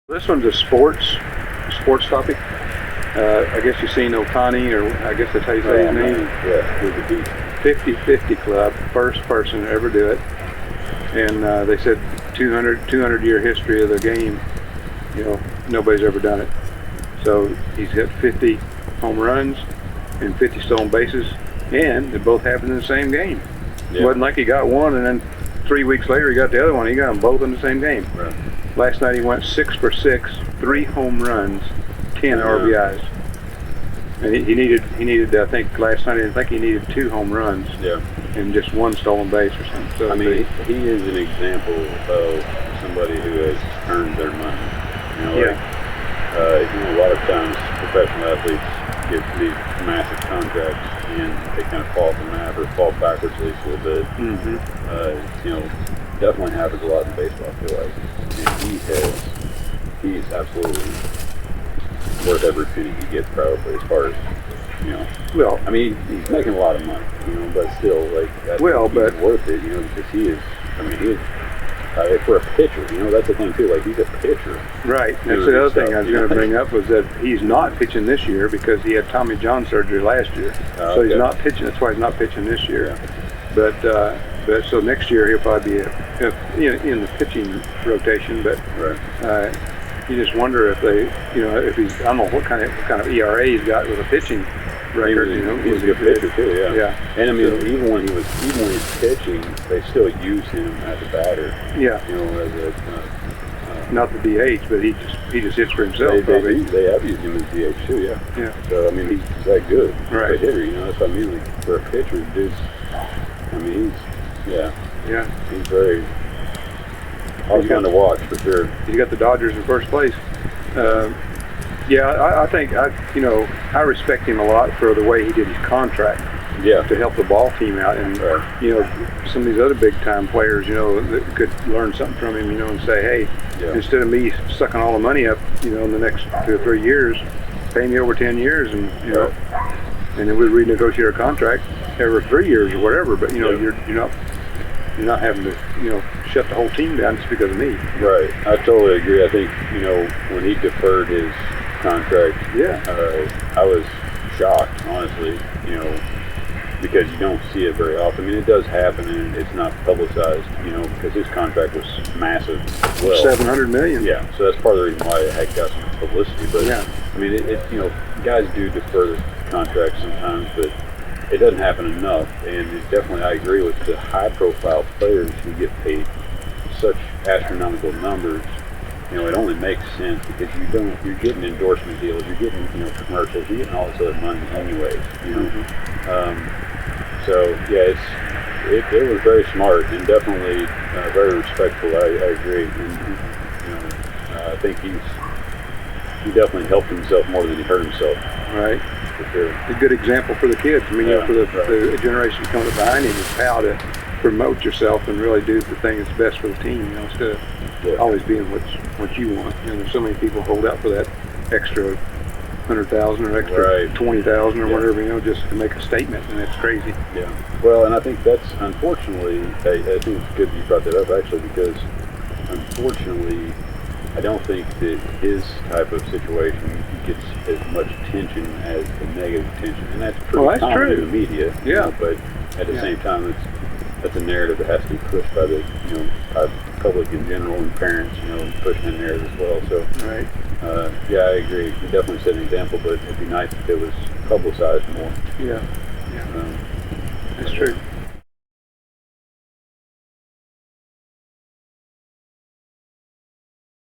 This one's a sports topic. I guess you've seen Ohtani, or I guess that's how you say his name. Yeah, with the 50-50 club, first person to ever do it. And they said 200-year history of the game, nobody's ever done it. So he's got 50 home runs and 50 stolen bases, and they both happened in the same game. Yeah. It wasn't like he got one and then 3 weeks later he got the other one. He got them both in the same game. Right. Last night he went 6 for 6, 3 home runs, 10 RBIs. And he needed. I think last night he needed 2 home runs. Yeah. And just 1 stolen base or something. So I mean, he is an example of somebody who has earned their money. A lot of times professional athletes get these massive contracts and they kind of fall from that or fall backwards at least a little bit. Mm-hmm. Definitely happens a lot in baseball, I feel like. And he's absolutely worth every penny he gets, probably, as far as, Well, I mean, he's making a lot of money, but still, he's worth it, because he is for a pitcher, that's the thing, too, he's a pitcher. Right. That's the other thing I was going to bring up was that he's not pitching this year because he had Tommy John surgery last year. So he's not pitching. That's why he's not pitching this year. Yeah. But so next year he'll probably be in the pitching rotation. But you just wonder if they, if he's, I don't know what kind of ERA he's got with a pitching record. He's a good pitcher too. Yeah. Yeah. And I mean, even when he's pitching, they still use him as a batter. Yeah. Not the DH, but he just hits for himself. They have used him as DH too. Yeah. Yeah. So I mean, he's that good. Right. A hitter, that's what I mean. For a pitcher, dude's. I mean, he's very hard to watch for sure. He's got the Dodgers in first place. I think I respect him a lot for the way he did his contract. Yeah. To help the ball team out, and some of these other big time players, that could learn something from him, and say, hey, instead of me sucking all the money up, in the next 2 or 3 years, pay me over 10 years, and and then we renegotiate our contract every 3 years or whatever. But you're not having to shut the whole team down just because of me. Right. I totally agree. I think when he deferred his contract, I was shocked, honestly. Because you don't see it very often. I mean, it does happen, and it's not publicized, because his contract was massive as well. $700 million. Yeah, so that's part of the reason why it had got some publicity. But I mean, guys do defer the contract sometimes, but it doesn't happen enough. And I agree with the high-profile players who get paid such astronomical numbers. It only makes sense because you're getting endorsement deals, you're getting commercials, you're getting all this other money anyways. So it was very smart and definitely very respectful. I agree, and I think he definitely helped himself more than he hurt himself. Right. For sure. A good example for the kids. I mean, for the generation coming behind him is how to promote yourself and really do the thing that's best for the team. Instead of always being what you want. There's so many people hold out for that extra 100,000 or extra 20,000 or whatever, just to make a statement, and that's crazy. Yeah. Well, and I think that's unfortunately. I think it's good you brought that up actually, because unfortunately, I don't think that his type of situation gets as much attention as the negative attention, and that's pretty common in the media. Yeah. But at the same time, that's a narrative that has to be pushed by the by public in general and parents, pushing that narrative as well. So I agree. He definitely set an example, but it'd be nice if it was publicized more. Yeah. That's true.